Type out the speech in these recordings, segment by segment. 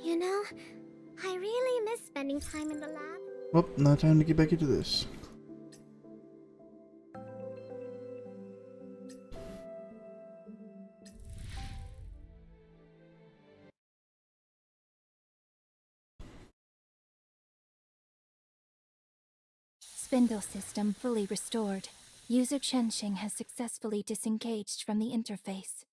You know, I really miss spending time in the lab. Well, now time to get back into this. Spindle system fully restored. User Chenxing has successfully disengaged from the interface.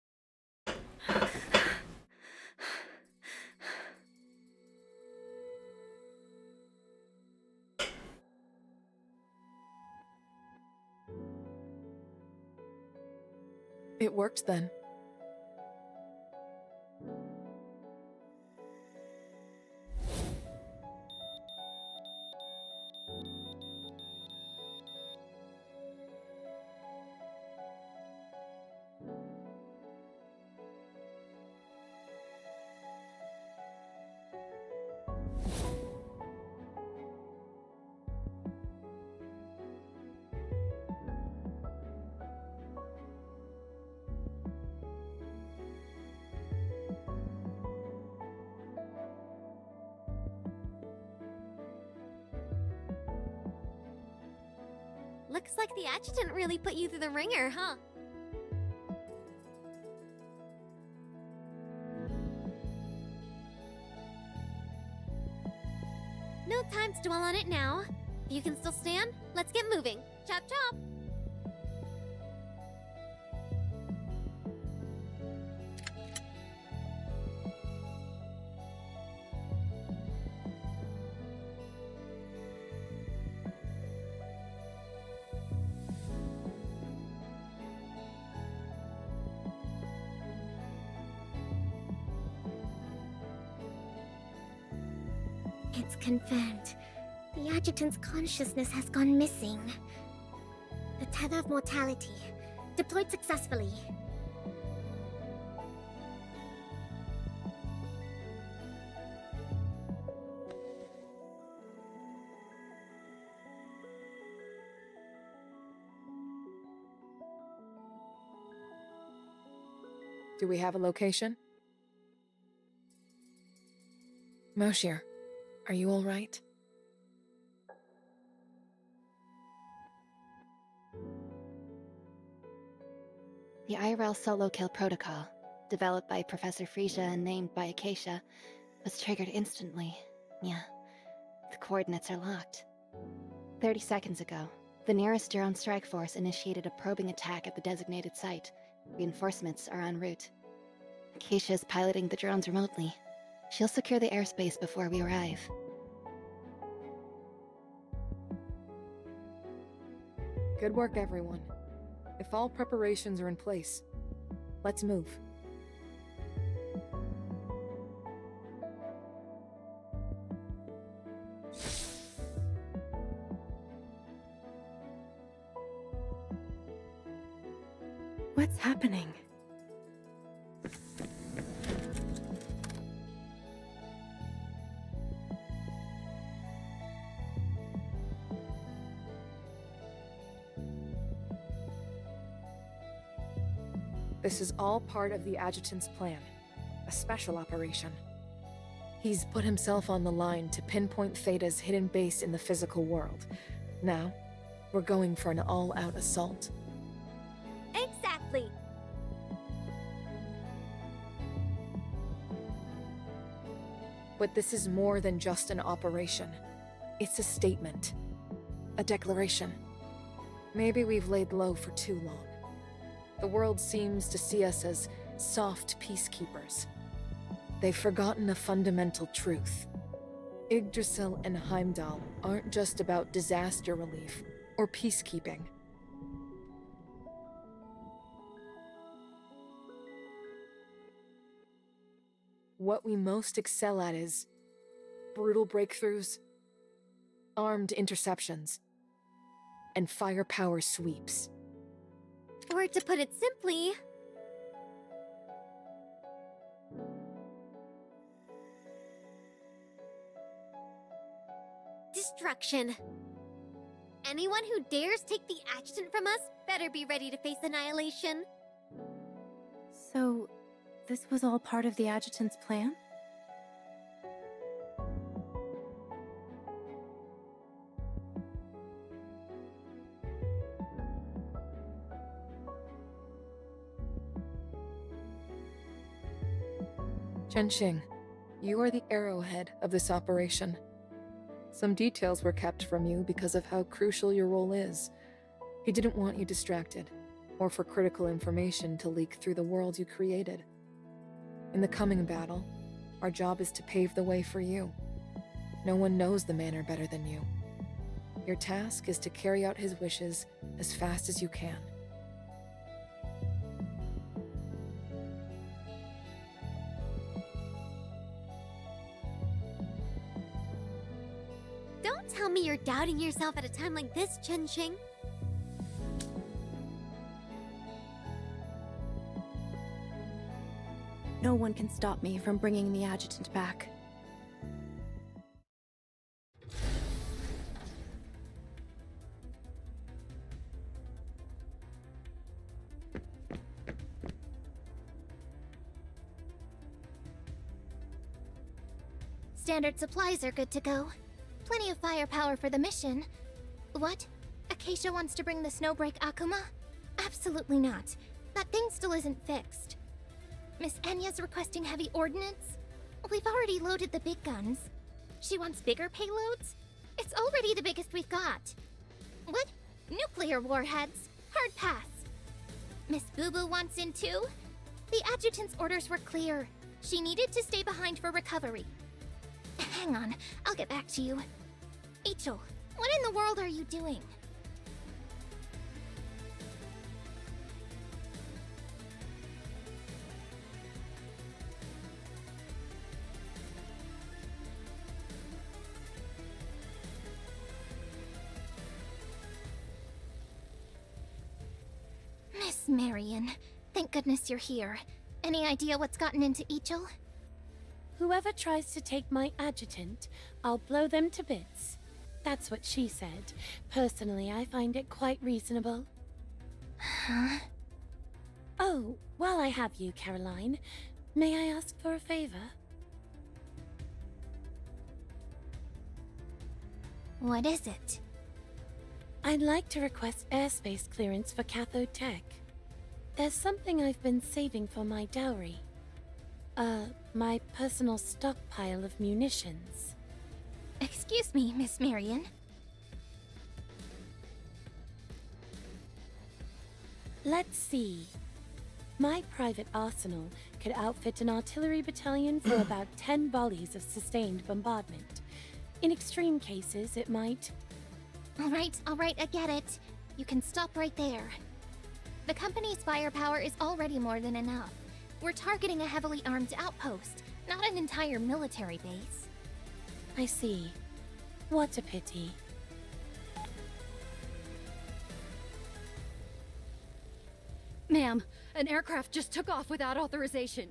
It worked then. Looks like the adjutant really put you through the ringer, huh? No time to dwell on it now. If you can still stand, let's get moving. Chop chop! It's confirmed. The adjutant's consciousness has gone missing. The tether of mortality. Deployed successfully. Do we have a location? Moshier, are you all right? The IRL solo kill protocol, developed by Professor Frisia and named by Acacia, was triggered instantly. Yeah, the coordinates are locked. 30 seconds ago, the nearest drone strike force initiated a probing attack at the designated site. Reinforcements are en route. Acacia is piloting the drones remotely. She'll secure the airspace before we arrive. Good work, everyone. If all preparations are in place, let's move. What's happening? This is all part of the adjutant's plan. A special operation. He's put himself on the line to pinpoint Theta's hidden base in the physical world. Now, we're going for an all-out assault. Exactly! But this is more than just an operation. It's a statement. A declaration. Maybe we've laid low for too long. The world seems to see us as soft peacekeepers. They've forgotten a fundamental truth. Yggdrasil and Heimdall aren't just about disaster relief or peacekeeping. What we most excel at is brutal breakthroughs, armed interceptions, and firepower sweeps. Or to put it simply, destruction. Anyone who dares take the adjutant from us better be ready to face annihilation. So, this was all part of the adjutant's plan? Chenxing, you are the arrowhead of this operation. Some details were kept from you because of how crucial your role is. He didn't want you distracted, or for critical information to leak through the world you created. In the coming battle, our job is to pave the way for you. No one knows the manor better than you. Your task is to carry out his wishes as fast as you can. Don't tell me you're doubting yourself at a time like this, Chenxing. No one can stop me from bringing the adjutant back. Standard supplies are good to go. Plenty of firepower for the mission. What? Acacia wants to bring the Snowbreak Akuma? Absolutely not. That thing still isn't fixed. Miss Enya's requesting heavy ordnance? We've already loaded the big guns. She wants bigger payloads? It's already the biggest we've got. What? Nuclear warheads? Hard pass. Miss Boo Boo wants in too? The adjutant's orders were clear. She needed to stay behind for recovery. Hang on, I'll get back to you. Ichil, what in the world are you doing? Miss Marion, thank goodness you're here. Any idea what's gotten into Ichil? Whoever tries to take my adjutant, I'll blow them to bits. That's what she said. Personally, I find it quite reasonable. Huh? Oh, while I have you, Caroline, may I ask for a favor? What is it? I'd like to request airspace clearance for cathode tech. There's something I've been saving for my dowry. My personal stockpile of munitions. Excuse me, Miss Marion. Let's see. My private arsenal could outfit an artillery battalion for about 10 volleys of sustained bombardment. In extreme cases, it might... All right, I get it. You can stop right there. The company's firepower is already more than enough. We're targeting a heavily armed outpost, not an entire military base. I see. What a pity. Ma'am, an aircraft just took off without authorization.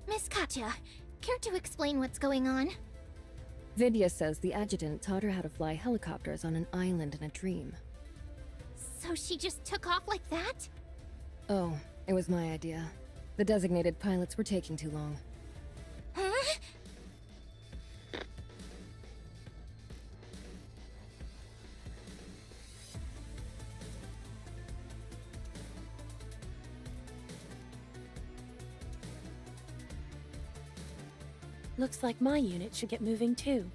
Miss Katya, care to explain what's going on? Vidya says the adjutant taught her how to fly helicopters on an island in a dream. So she just took off like that? Oh, it was my idea. The designated pilots were taking too long. Huh? Looks like my unit should get moving too.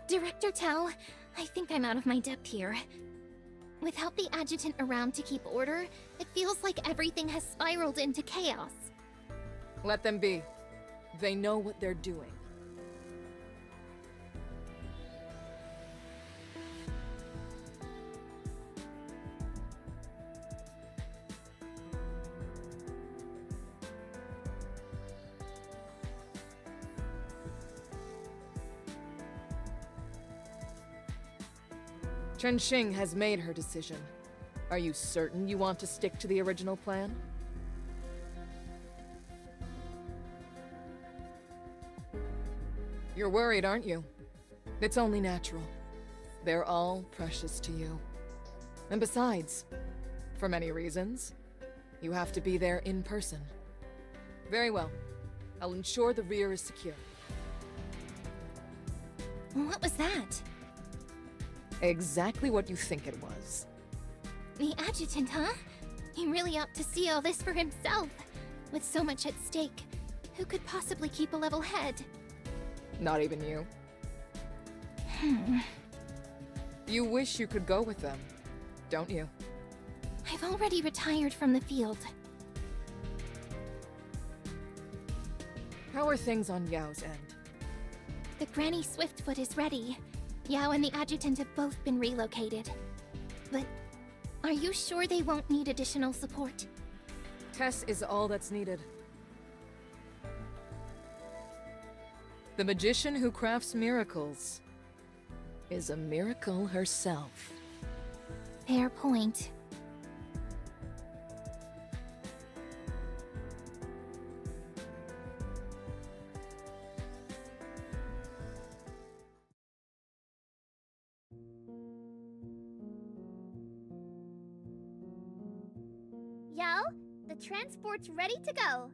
Director Tao, I think I'm out of my depth here. Without the adjutant around to keep order, it feels like everything has spiraled into chaos. Let them be. They know what they're doing. Chengqing has made her decision. Are you certain you want to stick to the original plan? You're worried, aren't you? It's only natural. They're all precious to you. And besides, for many reasons, you have to be there in person. Very well. I'll ensure the rear is secure. What was that? Exactly what you think it was. The adjutant, huh? He really ought to see all this for himself. With so much at stake, who could possibly keep a level head? Not even you. You wish you could go with them, don't you? I've already retired from the field. How are things on Yao's end? The Granny Swiftfoot is ready. Yao and the adjutant have both been relocated. But are you sure they won't need additional support? Tess is all that's needed. The magician who crafts miracles is a miracle herself. Fair point. Yao, the transport's ready to go.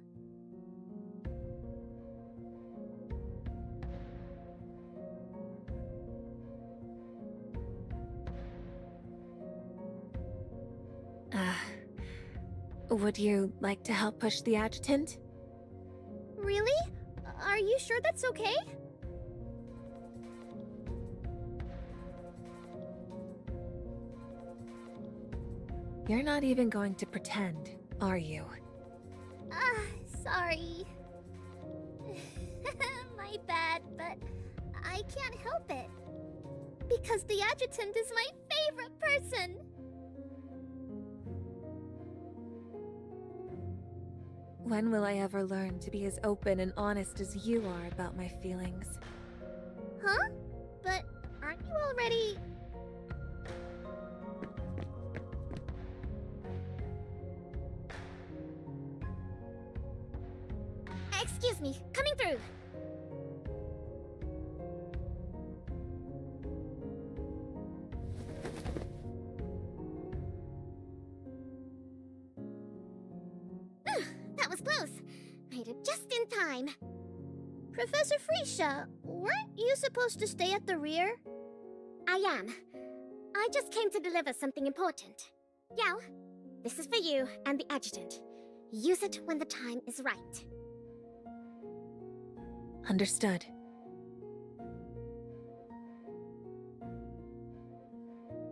Would you like to help push the adjutant? Really? Are you sure that's okay? You're not even going to pretend, are you? Sorry. My bad, but I can't help it. Because the adjutant is my favorite person. When will I ever learn to be as open and honest as you are about my feelings? Huh? But aren't you already... Excuse me, coming through. That was close. Made it just in time. Professor Freesia, weren't you supposed to stay at the rear? I am. I just came to deliver something important. Yao, this is for you and the adjutant. Use it when the time is right. Understood.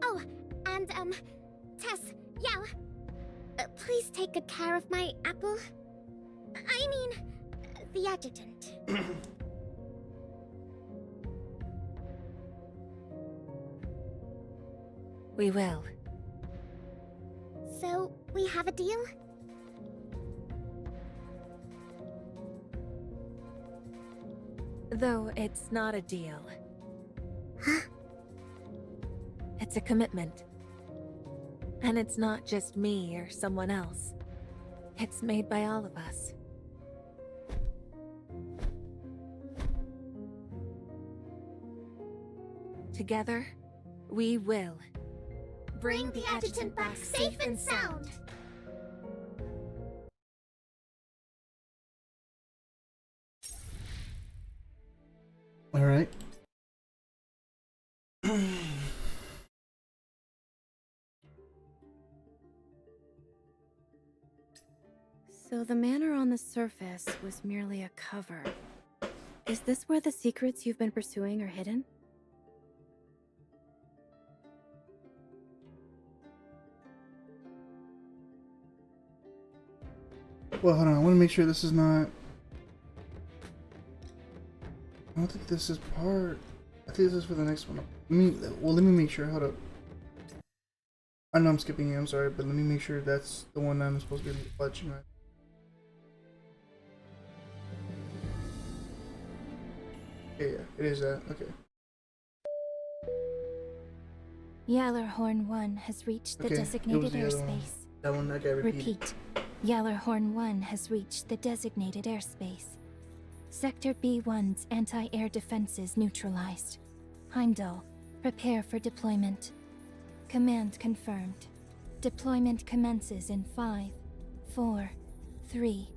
Oh, and, Tess, Yao, please take good care of my apple. I mean, the adjutant. We will. So, we have a deal? Though it's not a deal. Huh? It's a commitment. And it's not just me or someone else. It's made by all of us. Together, we will Bring the adjutant back safe and sound. All right. So the manor on the surface was merely a cover. Is this where the secrets you've been pursuing are hidden? Well, hold on. I want to make sure this is not. I don't think this is part. I think this is for the next one. Let me make sure. Hold up. I know I'm skipping it. I'm sorry, but let me make sure that's the one I'm supposed to be watching. Right? Yeah, it is that. Okay. Yallarhorn 1 has reached the Okay, it was designated the other one. airspace. That one I got repeated. Repeat. Yallarhorn 1 has reached the designated airspace. Sector B1's anti-air defenses neutralized. Heimdall, prepare for deployment. Command confirmed. Deployment commences in 5, 4, 3.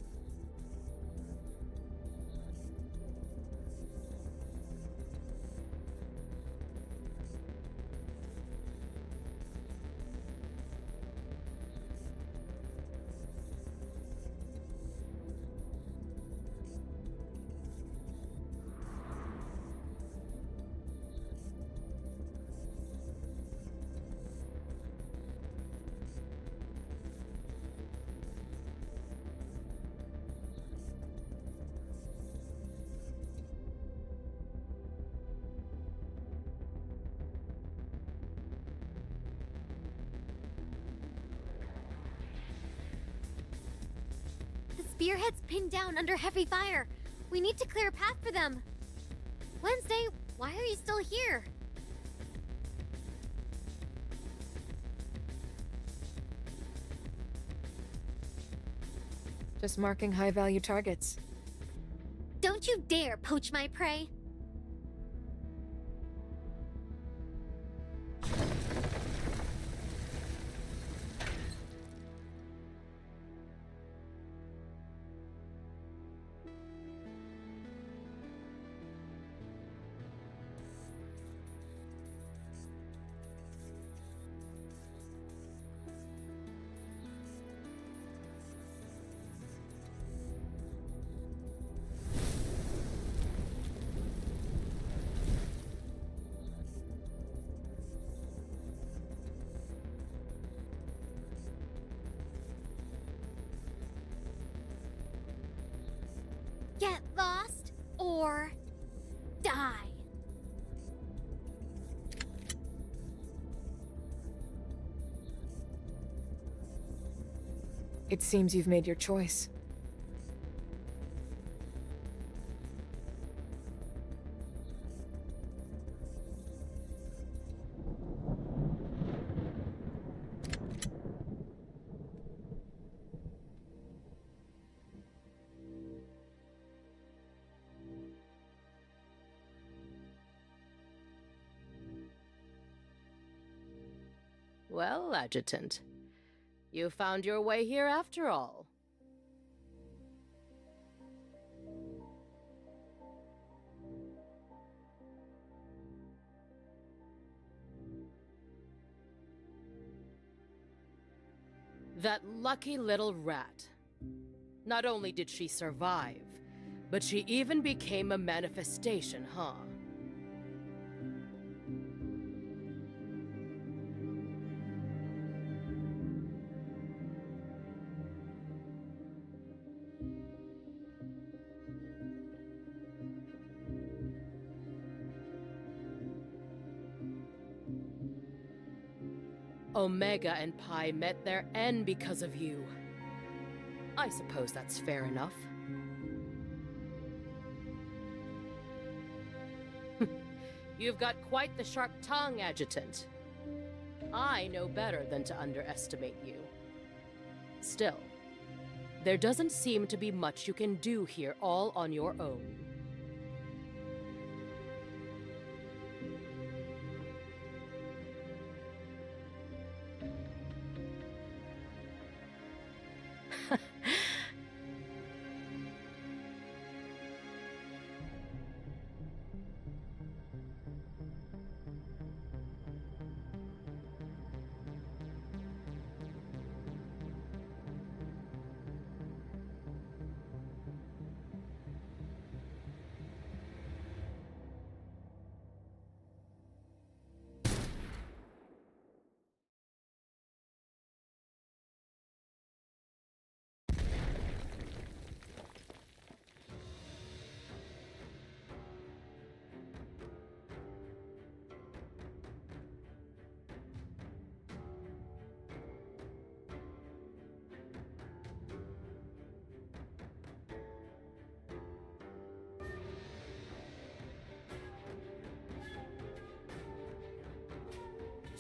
The spearhead's pinned down under heavy fire. We need to clear a path for them. Wednesday, why are you still here? Just marking high-value targets. Don't you dare poach my prey. Get lost or die. It seems you've made your choice. Well, Adjutant, you found your way here after all. That lucky little rat. Not only did she survive, but she even became a manifestation, huh? Omega and Pi met their end because of you. I suppose that's fair enough. You've got quite the sharp tongue, Adjutant. I know better than to underestimate you. Still, there doesn't seem to be much you can do here all on your own.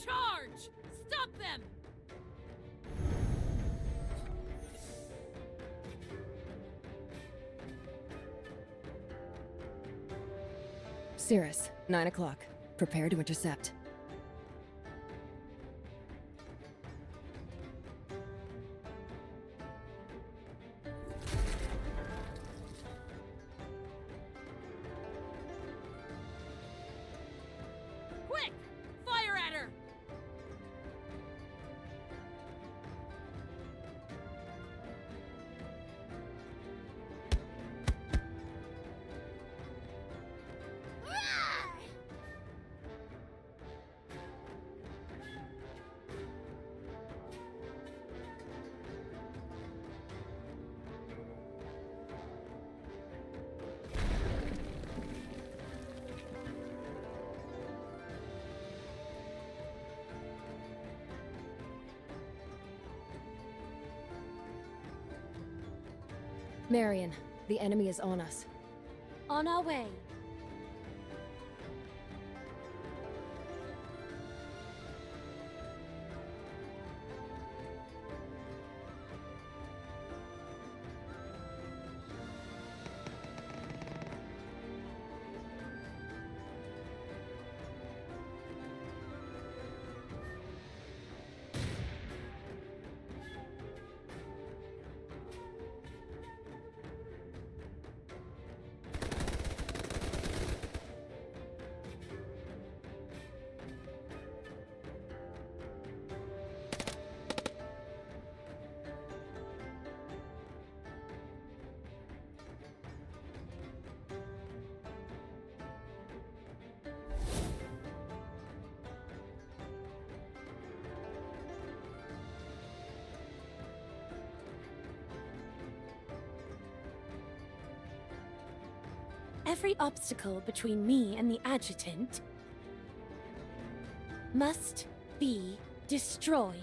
Charge! Stop them! Cirrus, 9 o'clock. Prepare to intercept. Quick! Fire at her! Marion, the enemy is on us. On our way. Every obstacle between me and the adjutant must be destroyed.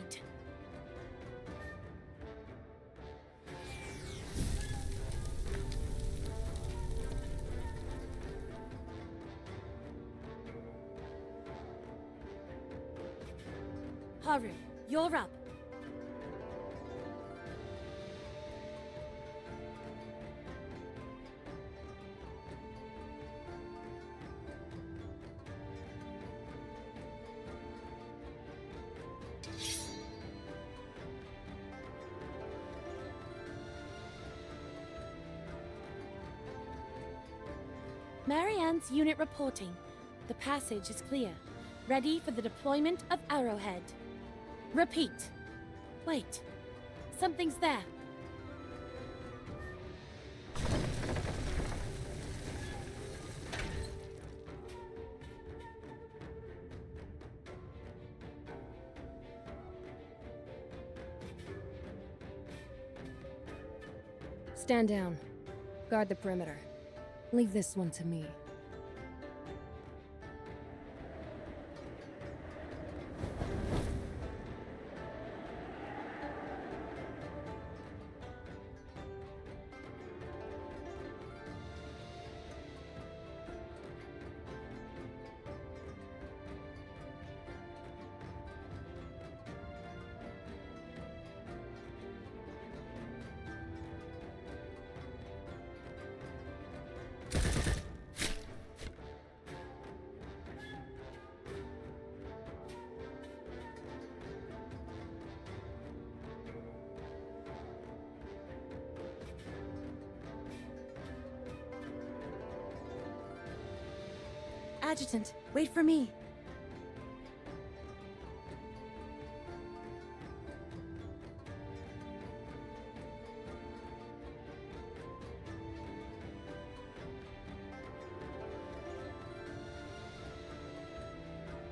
Haru, you're up. Marianne's unit reporting. The passage is clear. Ready for the deployment of Arrowhead. Repeat. Wait. Something's there. Stand down. Guard the perimeter. Leave this one to me. Adjutant, wait for me.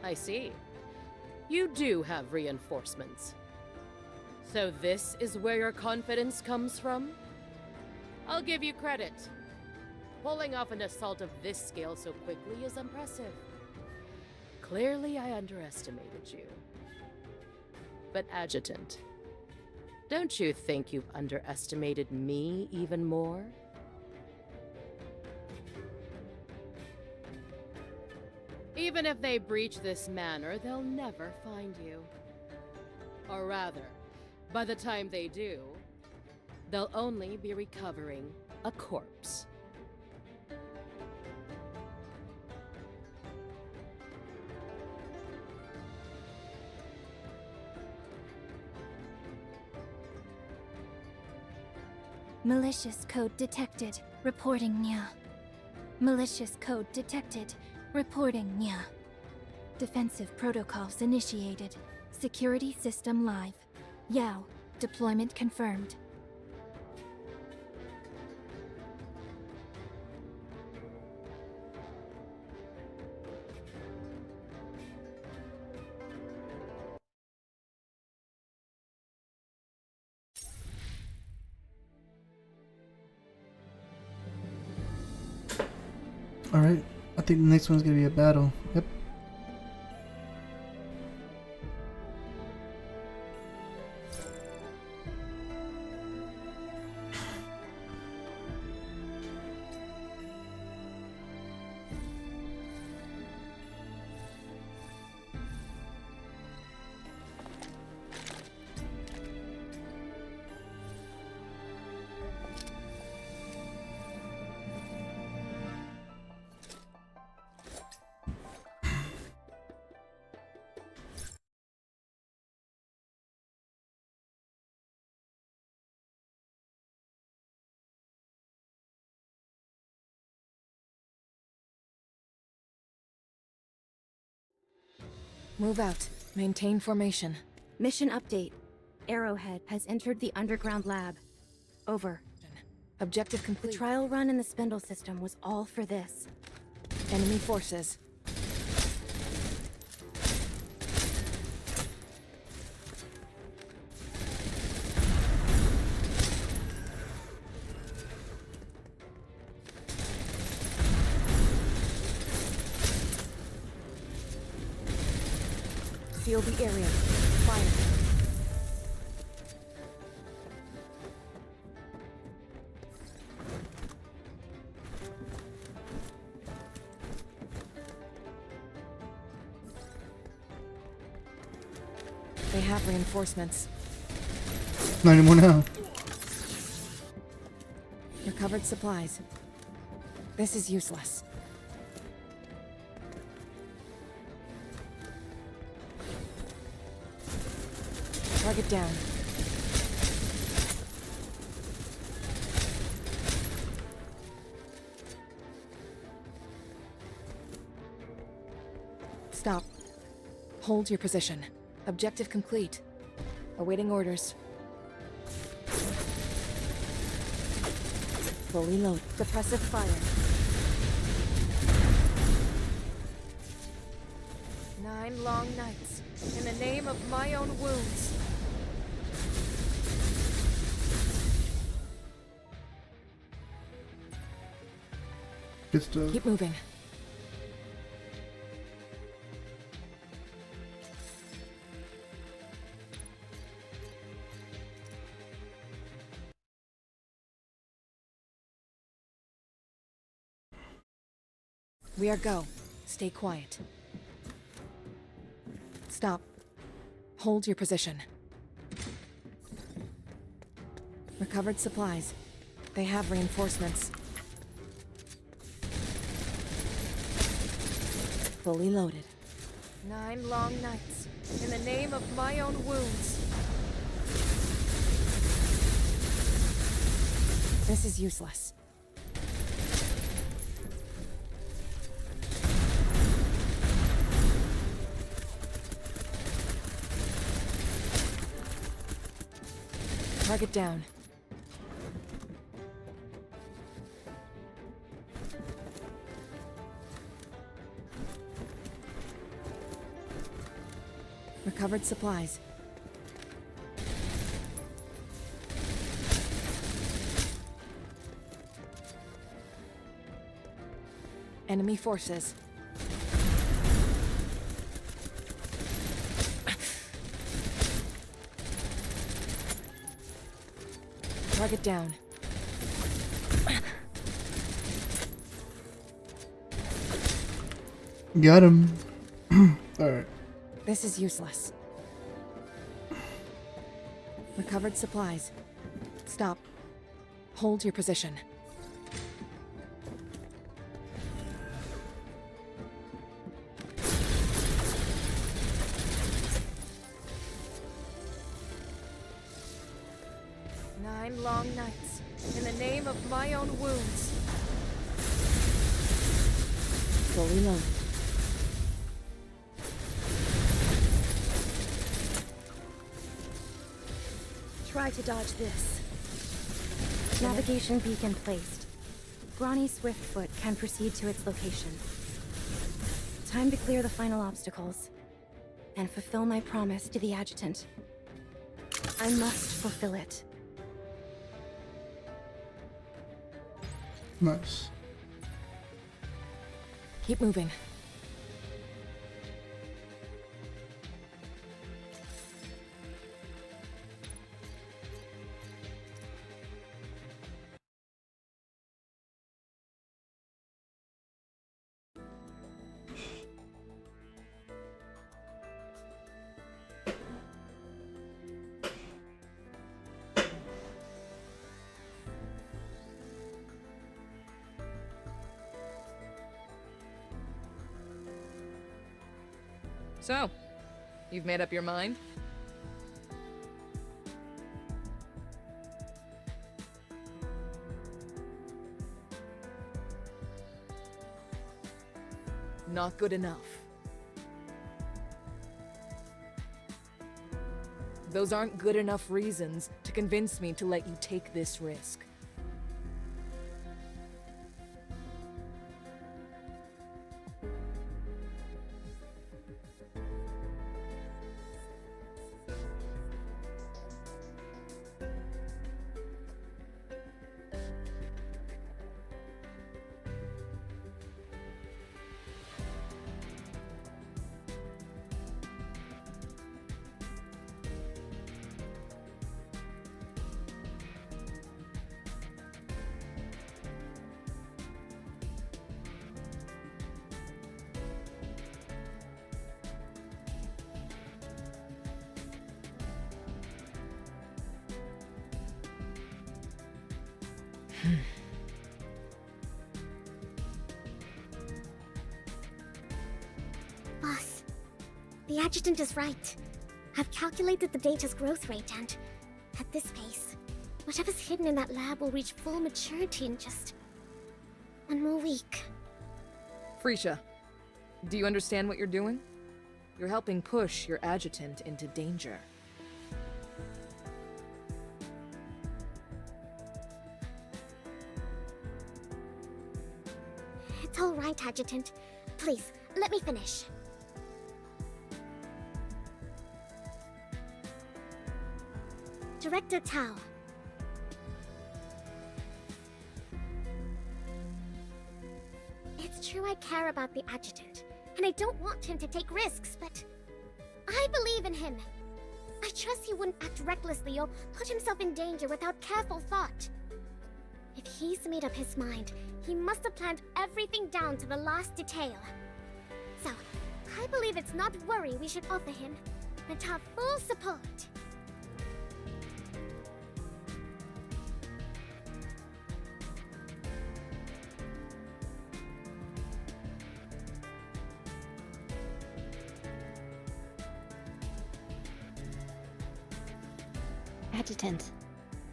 I see. You do have reinforcements. So this is where your confidence comes from? I'll give you credit. Pulling off an assault of this scale so quickly is impressive. Clearly, I underestimated you. But Adjutant, don't you think you've underestimated me even more? Even if they breach this manor, they'll never find you. Or rather, by the time they do, they'll only be recovering a corpse. Malicious code detected. Reporting Nya. Malicious code detected. Reporting Nya. Defensive protocols initiated. Security system live. Yao. Deployment confirmed. Alright, I think the next one's gonna be a battle. Yep. Move out. Maintain formation. Mission update. Arrowhead has entered the underground lab. Over. Objective The complete. trial run in the spindle system was all for this. Enemy forces. Seal the area. Fire. They have reinforcements. Not anymore now. Recovered supplies. This is useless. Target down. Stop. Hold your position. Objective complete. Awaiting orders. Fully loaded. Suppressive fire. 9 long nights. In the name of my own wounds. Good stuff. Keep moving. We are go. Stay quiet. Stop. Hold your position. Recovered supplies. They have reinforcements. Fully loaded. 9 long nights. In the name of my own wounds. This is useless. Target down. Recovered supplies. Enemy forces. Target down. Got him. Alright. This is useless. Recovered supplies. Stop. Hold your position. Nine long nights, in the name of my own wounds. Fully loaded. Try to dodge this. Navigation beacon placed. Brawny Swiftfoot can proceed to its location. Time to clear the final obstacles and fulfill my promise to the adjutant. I must fulfill it. Nice. Keep moving. So, you've made up your mind? Not good enough. Those aren't good enough reasons to convince me to let you take this risk. Boss, the adjutant is right. I've calculated the data's growth rate and, at this pace, whatever's hidden in that lab will reach full maturity in just one more week. Freesia, do you understand what you're doing? You're helping push your adjutant into danger. It's all right, Adjutant. Please, let me finish. Director Tao. It's true I care about the Adjutant, and I don't want him to take risks, but I believe in him. I trust he wouldn't act recklessly or put himself in danger without careful thought. If he's made up his mind, he must have planned everything down to the last detail. So, I believe it's not worry we should offer him, but our full support. Adjutant,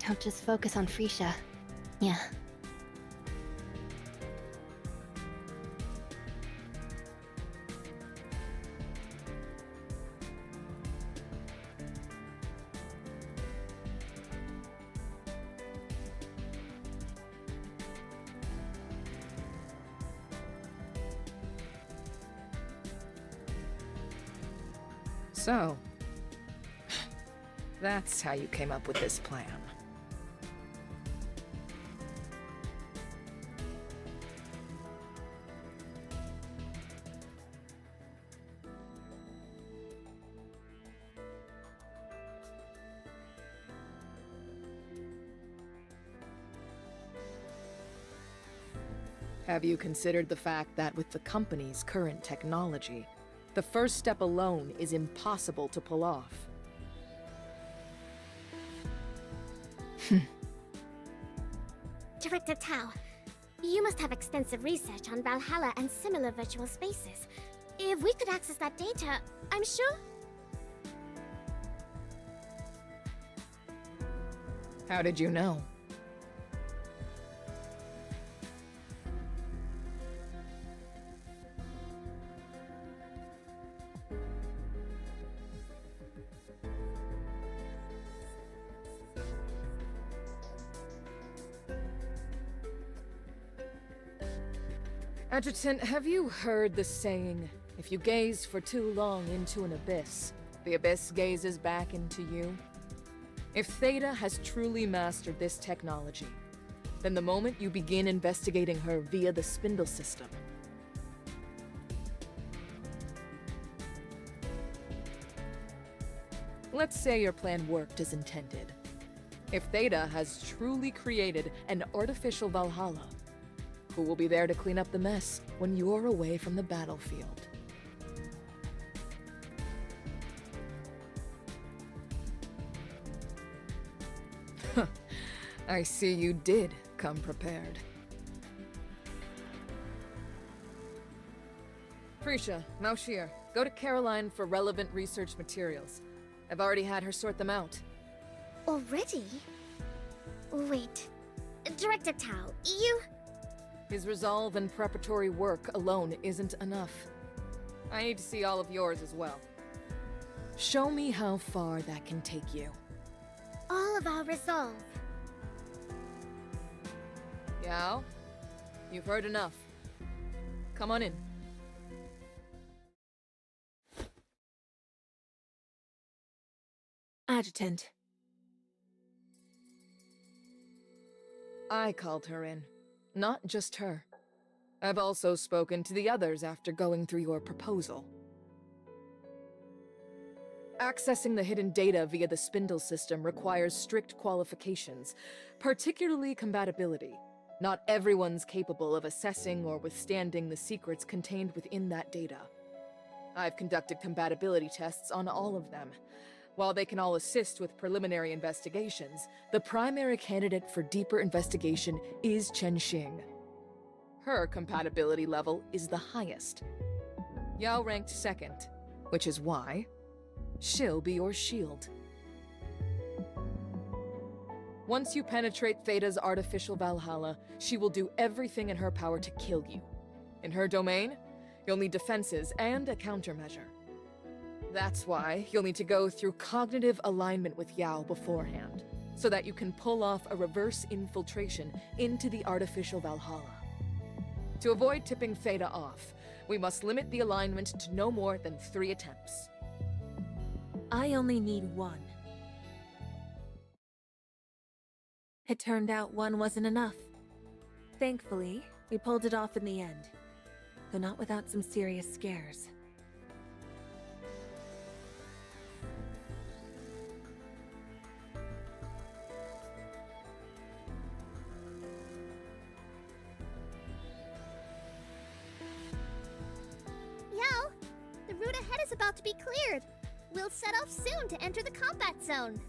don't just focus on Freesia. Yeah. So, that's how you came up with this plan. Have you considered the fact that with the company's current technology, the first step alone is impossible to pull off? Director Tao, you must have extensive research on Valhalla and similar virtual spaces. If we could access that data, I'm sure... How did you know? Adjutant, have you heard the saying, if you gaze for too long into an abyss, the abyss gazes back into you? If Theta has truly mastered this technology, then the moment you begin investigating her via the spindle system, let's say your plan worked as intended. If Theta has truly created an artificial Valhalla, who will be there to clean up the mess when you're away from the battlefield? I see you did come prepared. Prisha, Maushir, go to Caroline for relevant research materials. I've already had her sort them out. Already? Wait. Director Tao, you... His resolve and preparatory work alone isn't enough. I need to see all of yours as well. Show me how far that can take you. All of our resolve. Yao, you've heard enough. Come on in. Adjutant. I called her in. Not just her. I've also spoken to the others after going through your proposal. Accessing the hidden data via the spindle system requires strict qualifications, particularly compatibility. Not everyone's capable of assessing or withstanding the secrets contained within that data. I've conducted compatibility tests on all of them. While they can all assist with preliminary investigations, the primary candidate for deeper investigation is Chen Xing. Her compatibility level is the highest. Yao ranked second, which is why she'll be your shield. Once you penetrate Theta's artificial Valhalla, she will do everything in her power to kill you. In her domain, you'll need defenses and a countermeasure. That's why you'll need to go through cognitive alignment with Yao beforehand, so that you can pull off a reverse infiltration into the artificial Valhalla. To avoid tipping Theta off, we must limit the alignment to no more than 3 attempts. I only need 1. It turned out 1 wasn't enough. Thankfully, we pulled it off in the end, though not without some serious scares. Yao, the route ahead is about to be cleared. We'll set off soon to enter the combat zone.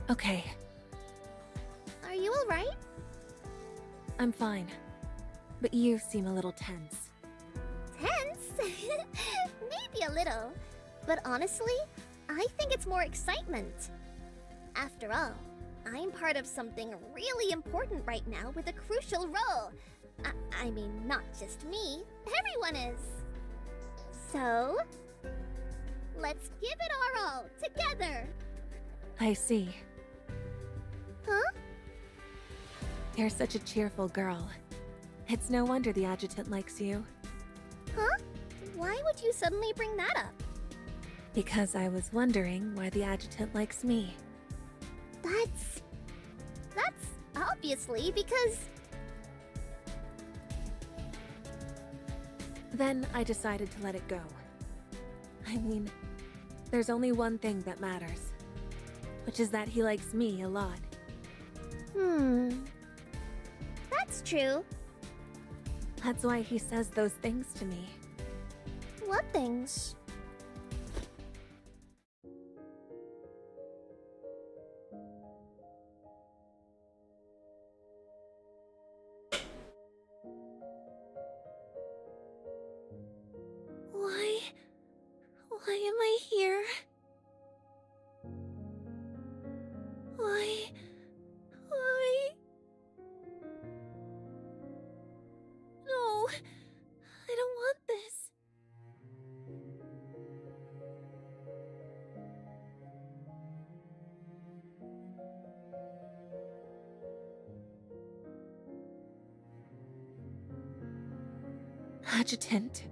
Okay, Are you alright? I'm fine. But you seem a little tense. Tense? Maybe a little. But honestly, I think it's more excitement. After all, I'm part of something really important right now with a crucial role. I mean, not just me. Everyone is. So, let's give it our all, together. I see. Huh? You're such a cheerful girl. It's no wonder the adjutant likes you. Huh? Why would you suddenly bring that up? Because I was wondering why the adjutant likes me. That's obviously because... Then I decided to let it go. I mean, there's only one thing that matters, which is that he likes me a lot. That's true. That's why he says those things to me. What things? Why am I here? Why? No, I don't want this. Adjutant.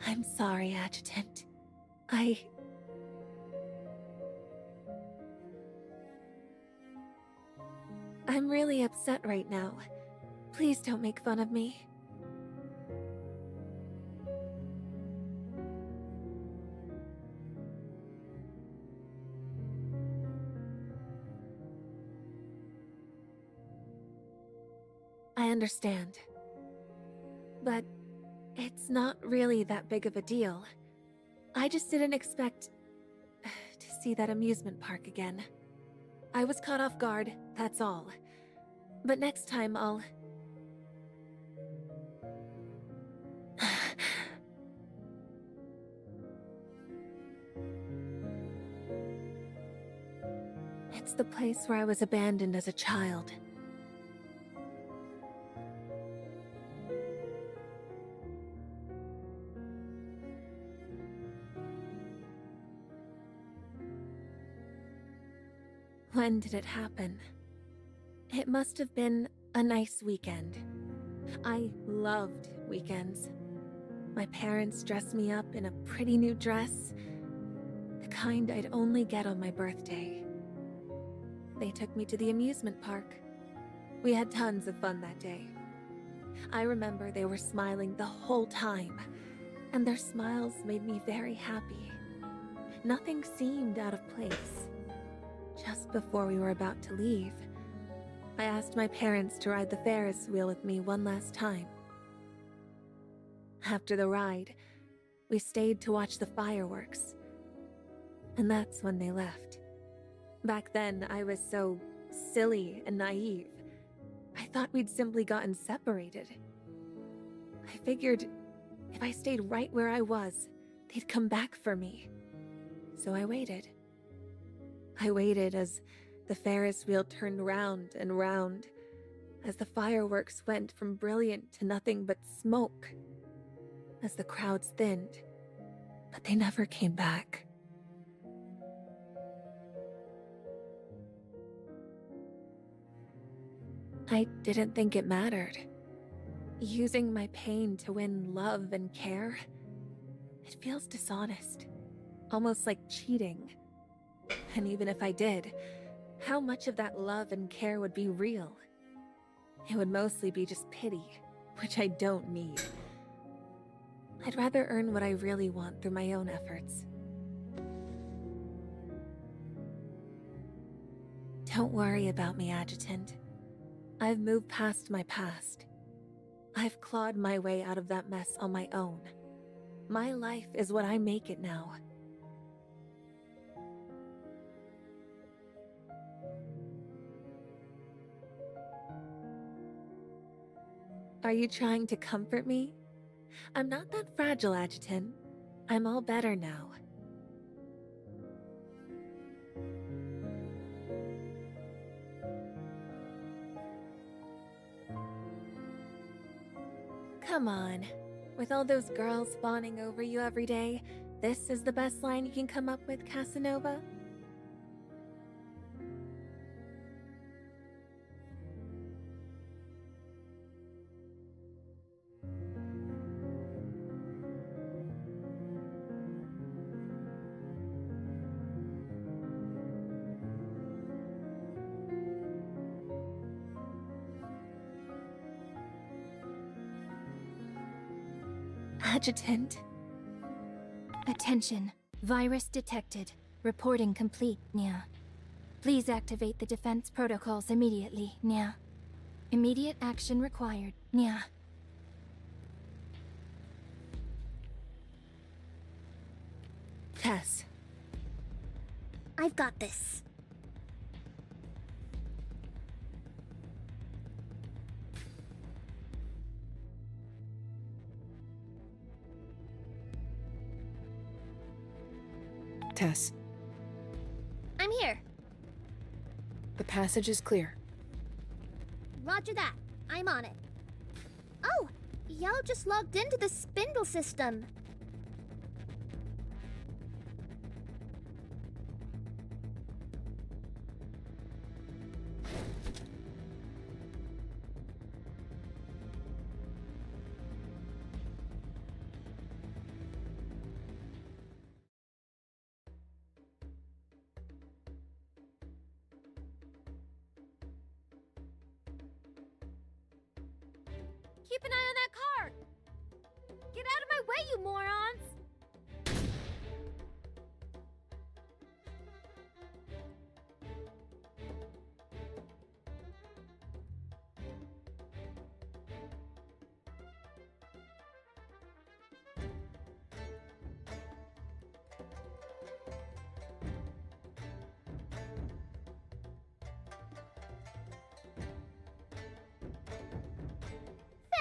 I'm sorry, Adjutant. I'm really upset right now. Please don't make fun of me. I understand. But it's not really that big of a deal. I just didn't expect to see that amusement park again. I was caught off guard, that's all. But next time I'll... It's the place where I was abandoned as a child. When did it happen? It must have been a nice weekend. I loved weekends. My parents dressed me up in a pretty new dress, the kind I'd only get on my birthday. They took me to the amusement park. We had tons of fun that day. I remember they were smiling the whole time, and their smiles made me very happy. Nothing seemed out of place. Just before we were about to leave, I asked my parents to ride the Ferris wheel with me one last time. After the ride, we stayed to watch the fireworks. And that's when they left. Back then, I was so silly and naive. I thought we'd simply gotten separated. I figured if I stayed right where I was, they'd come back for me. So I waited. I waited as the Ferris wheel turned round and round, as the fireworks went from brilliant to nothing but smoke, as the crowds thinned, but they never came back. I didn't think it mattered. Using my pain to win love and care, it feels dishonest, almost like cheating. And even if I did, how much of that love and care would be real? It would mostly be just pity, which I don't need. I'd rather earn what I really want through my own efforts. Don't worry about me, Adjutant. I've moved past my past. I've clawed my way out of that mess on my own. My life is what I make it now. Are you trying to comfort me? I'm not that fragile, Adjutant. I'm all better now. Come on. With all those girls fawning over you every day, this is the best line you can come up with, Casanova? Adjutant. Attention. Virus detected. Reporting complete, Nya. Please activate the defense protocols immediately, Nya. Immediate action required, Nya. Tess. I've got this. Tess, I'm here. the passage is clear. Roger that. I'm on it. Oh, Yao just logged into the spindle system. Keep an eye on that car! Get out of my way, you morons!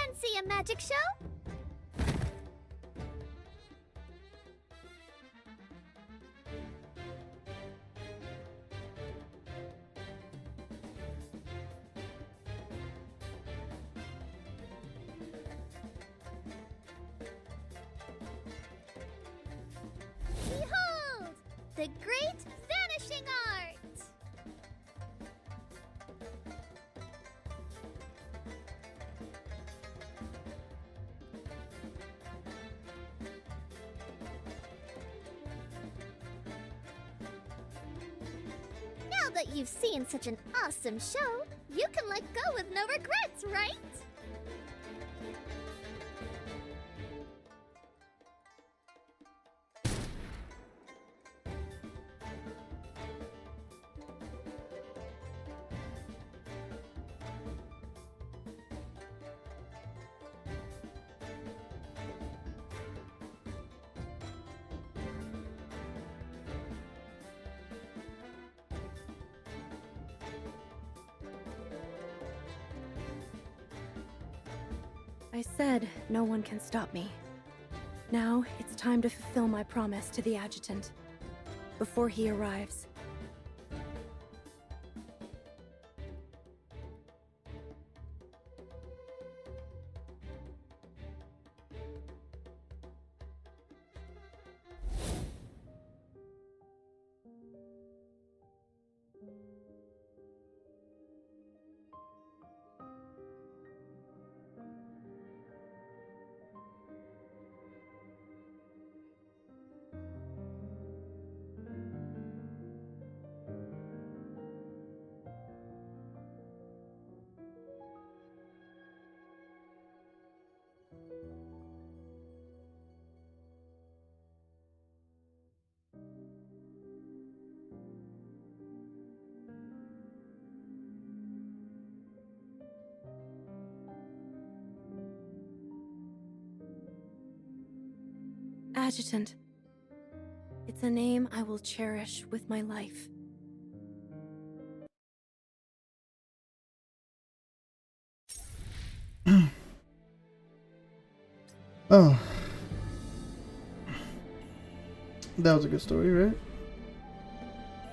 Fancy a magic show? Behold! The Great Vanishing Art! Now that you've seen such an awesome show, you can let go with no regrets, right? I said no one can stop me. Now it's time to fulfill my promise to the adjutant before he arrives. Adjutant. It's a name I will cherish with my life. Oh. That was a good story, right?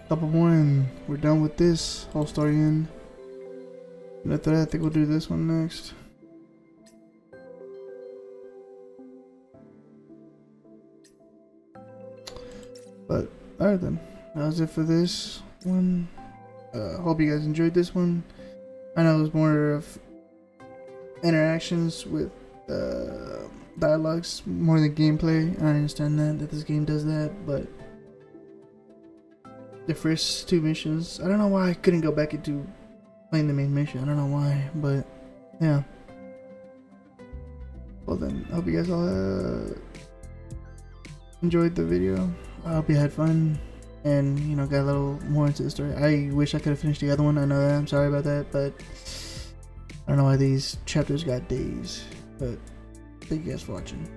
Couple more and we're done with this whole story end. And after that, I think we'll do this one next. But alright then, that was it for this one. Hope you guys enjoyed this one. I know it was more of interactions with dialogues more than gameplay. I understand that this game does that, but the first two missions, I don't know why I couldn't go back into playing the main mission. I don't know why, but yeah. Well then, I hope you guys all enjoyed the video. I hope you had fun. and you know, got a little more into the story. I wish I could have finished the other one. I know that. I'm sorry about that, but I don't know why these chapters got days. But thank you guys for watching.